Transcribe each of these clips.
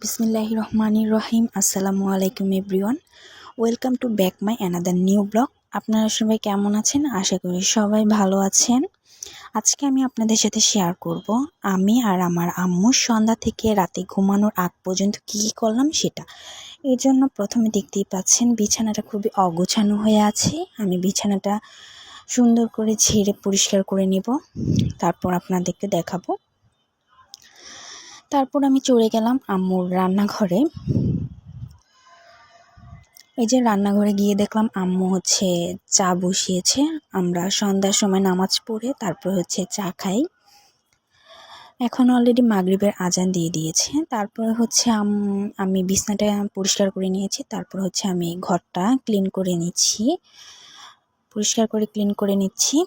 বিসমিল্লাহির রহমানির রহিম। আসসালামু আলাইকুম everyone, welcome to back my another new blog. আপনারা সবাই কেমন আছেন? আশা করি সবাই ভালো আছেন। আজকে আমি আপনাদের সাথে শেয়ার করব আমি আর আমার আম্মু সন্ধ্যা থেকে রাতে ঘুমানোর আগ পর্যন্ত কী কী করলাম সেটা। এর জন্য প্রথমে দেখতেই পাচ্ছেন বিছানাটা খুবই অগোছানো হয়ে আছে। আমি বিছানাটা সুন্দর করে ঝেড়ে পরিষ্কার করে নেব, তারপর আপনাদেরকে দেখাবো। তারপর আমি চলে গেলাম আম্মুর রান্নাঘরে। এই যে রান্নাঘরে গিয়ে দেখলাম আম্মু চা বসিয়েছে। আমরা সন্ধ্যার সময় নামাজ পড়ে তারপর চা খাই। এখন অলরেডি মাগরিবের আজান দিয়ে দিয়েছে। তারপর আমি বিছনাটা পরিষ্কার করে নিয়েছি। তারপর আমি ঘরটা ক্লিন করে নিচ্ছি, পরিষ্কার করে ক্লিন করে নিচ্ছি।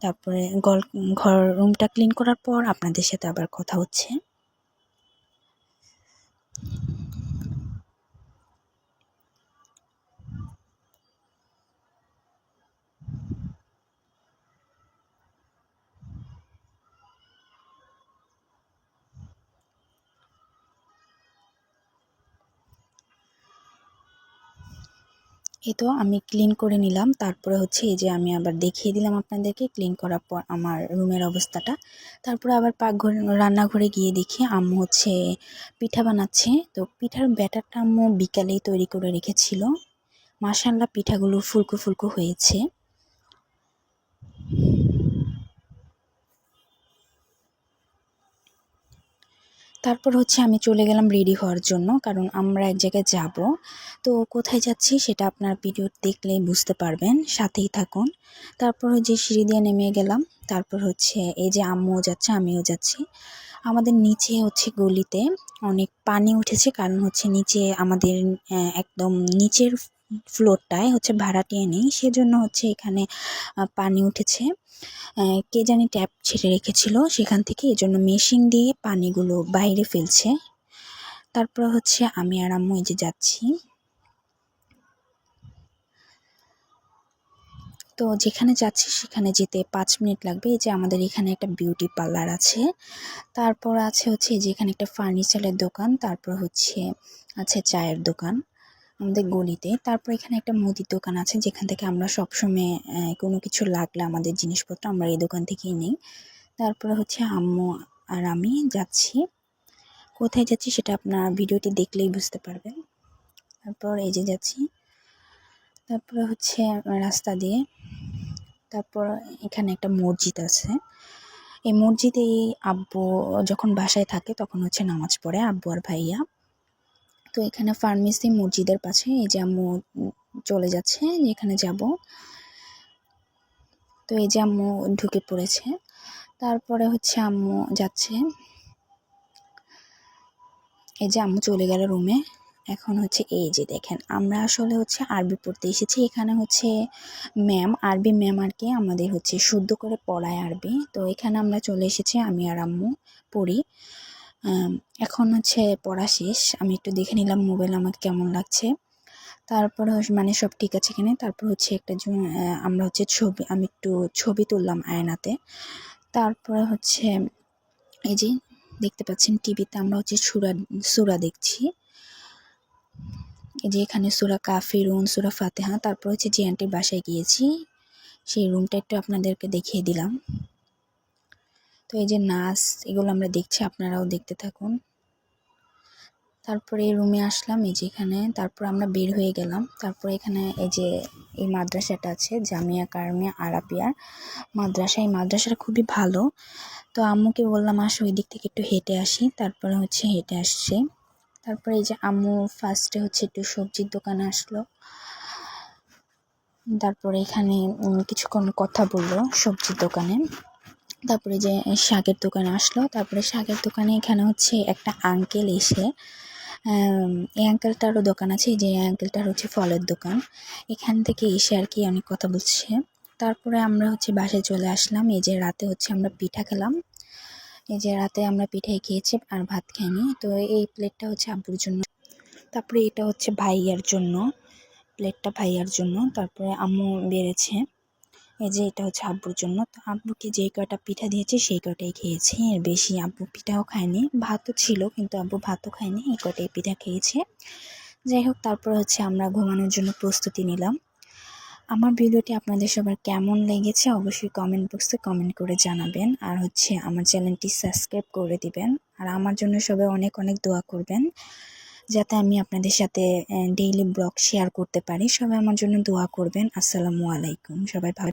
তারপরে ঘর রুমটা ক্লিন করার পর আপনাদের সাথে আবার কথা হচ্ছে। এই তো আমি ক্লিন করে নিলাম। তারপরে এই যে আমি আবার দেখিয়ে দিলাম আপনাদেরকে ক্লিন করার পর আমার রুমের অবস্থাটা। তারপরে আবার রান্নাঘরে গিয়ে দেখি আম্মু পিঠা বানাচ্ছে। তো পিঠার ব্যাটারটা আম্মু বিকালেই তৈরি করে রেখেছিল। মাশাআল্লাহ পিঠাগুলো ফুলকো ফুলকো হয়েছে। তারপর আমি চলে গেলাম রেডি হওয়ার জন্য, কারণ আমরা এক জায়গায় যাব। তো কোথায় যাচ্ছি সেটা আপনার ভিডিও দেখলেই বুঝতে পারবেন, সাথেই থাকুন। তারপর যে সিঁড়ি দিয়ে নেমে গেলাম। তারপর এই যে আম্মুও যাচ্ছে, আমিও যাচ্ছি। আমাদের নিচে গলিতে অনেক পানি উঠেছে, কারণ নিচে আমাদের একদম নিচের ফ্লোরটায় ভাড়াটিয়া নেই, সেজন্য এখানে পানি উঠেছে। কে জানি ট্যাপ ছেড়ে রেখেছিল সেখান থেকে, এজন্য মেশিন দিয়ে পানিগুলো বাইরে ফেলছে। তারপর আমি আর আম্মু এই যে যাচ্ছি। তো যেখানে যাচ্ছি সেখানে যেতে 5 মিনিট লাগবে। এই যে আমাদের এখানে একটা বিউটি পার্লার আছে। তারপর যে এখানে একটা ফার্নিচারের দোকান। তারপর আছে চায়ের দোকান আমাদের গলিতে। তারপর এখানে একটা মুদির দোকান আছে, যেখান থেকে আমরা সবসময় কোনো কিছু লাগলে আমাদের জিনিসপত্র আমরা এই দোকান থেকেই নিই। তারপরে আম্মু আর আমি যাচ্ছি। কোথায় যাচ্ছি সেটা আপনার ভিডিওটি দেখলেই বুঝতে পারবেন। তারপর এই যে যাচ্ছি। তারপরে রাস্তা দিয়ে, তারপর এখানে একটা মসজিদ আছে। এই মসজিদে আব্বু যখন বাসায় থাকে তখন নামাজ পড়ে, আব্বু আর ভাইয়া। তো এখানে ফার্মেসি মসজিদের পাশে এই যে আম্মু চলে যাচ্ছে যেখানে যাব। তো এই যে আম্মু ঢুকে পড়েছে। তারপরে আম্মু যাচ্ছে। এই যে আম্মু চলে গেল রুমে। এখন এই যে দেখেন, আমরা আসলে আরবি পড়তে এসেছি। এখানে ম্যাম, আরবি ম্যাম আর কি আমাদের শুদ্ধ করে পড়ায় আরবি। তো এখানে আমরা চলে এসেছি, আমি আর আম্মু পড়ি। এখন পড়া শেষ। আমি একটু দেখে নিলাম মোবাইল আমাকে কেমন লাগছে। তারপরে মানে সব ঠিক আছে কিনা। তারপর একটা আমরা আমি একটু ছবি তুললাম আয়নাতে। তারপরে এই যে দেখতে পাচ্ছেন টিভিতে আমরা সূরা দেখছি। এই যে এখানে সূরা কাফিরুন, সূরা ফাতিহা। তারপর যে আন্টির বাসায় গিয়েছি, সেই রুমটা একটু আপনাদেরকে দেখিয়ে দিলাম। তো এই যে নাচ, এগুলো আমরা দেখছি, আপনারাও দেখতে থাকুন। তারপরে এই রুমে আসলাম, এই যে এখানে। তারপর আমরা বের হয়ে গেলাম। তারপর এখানে এই যে এই মাদ্রাসাটা আছে, জামিয়া কারমিয়া আরাবিয়ার মাদ্রাসা। এই মাদ্রাসাটা খুবই ভালো। তো আম্মুকে বললাম আসো ওই দিক থেকে একটু হেঁটে আসি। তারপরে হেঁটে আসছে। তারপরে এই যে আম্মু ফার্স্টে একটু সবজির দোকানে আসলো। তারপরে এখানে কিছুক্ষণ কথা বললো সবজির দোকানে। তারপরে যে শাকের দোকানে আসলো। তারপরে শাকের দোকানে এখানে একটা আঙ্কেল এসে, এই আঙ্কেলটারও দোকান আছে। যে আঙ্কেলটার ফলের দোকান। এখান থেকে এসে আর কি অনেক কথা বলছে। তারপরে আমরা বাসায় চলে আসলাম। এই যে রাতে আমরা পিঠা খেলাম। এই যে রাতে আমরা পিঠাই খেয়েছি আর ভাত খাইনি। তো এই প্লেটটা আব্বুর জন্য। তারপরে এটা ভাইয়ার জন্য, প্লেটটা ভাইয়ার জন্য। তারপরে আম্মু বেড়েছে। এই যে এটা হচ্ছে আব্বুর জন্য। তো আব্বুকে যেই কয়টা পিঠা দিয়েছি সেই কয়টাই খেয়েছে, এর বেশি আব্বু পিঠাও খায়নি। ভাতও ছিল কিন্তু আব্বু ভাতও খায়নি, এই কয়টাই পিঠা খেয়েছে। যাই হোক, তারপর হচ্ছে আমরা ঘুমানোর জন্য প্রস্তুতি নিলাম। আমার ভিডিওটি আপনাদের সবার কেমন লেগেছে অবশ্যই কমেন্ট বক্সে কমেন্ট করে জানাবেন। আর হচ্ছে আমার চ্যানেলটি সাবস্ক্রাইব করে দিবেন। আর আমার জন্য সবাই অনেক অনেক দোয়া করবেন, যাতে আমি আপনাদের সাথে ডেইলি ব্লগ শেয়ার করতে পারি। সবাই আমার জন্য দোয়া করবেন। আসসালামু আলাইকুম। সবাই ভালো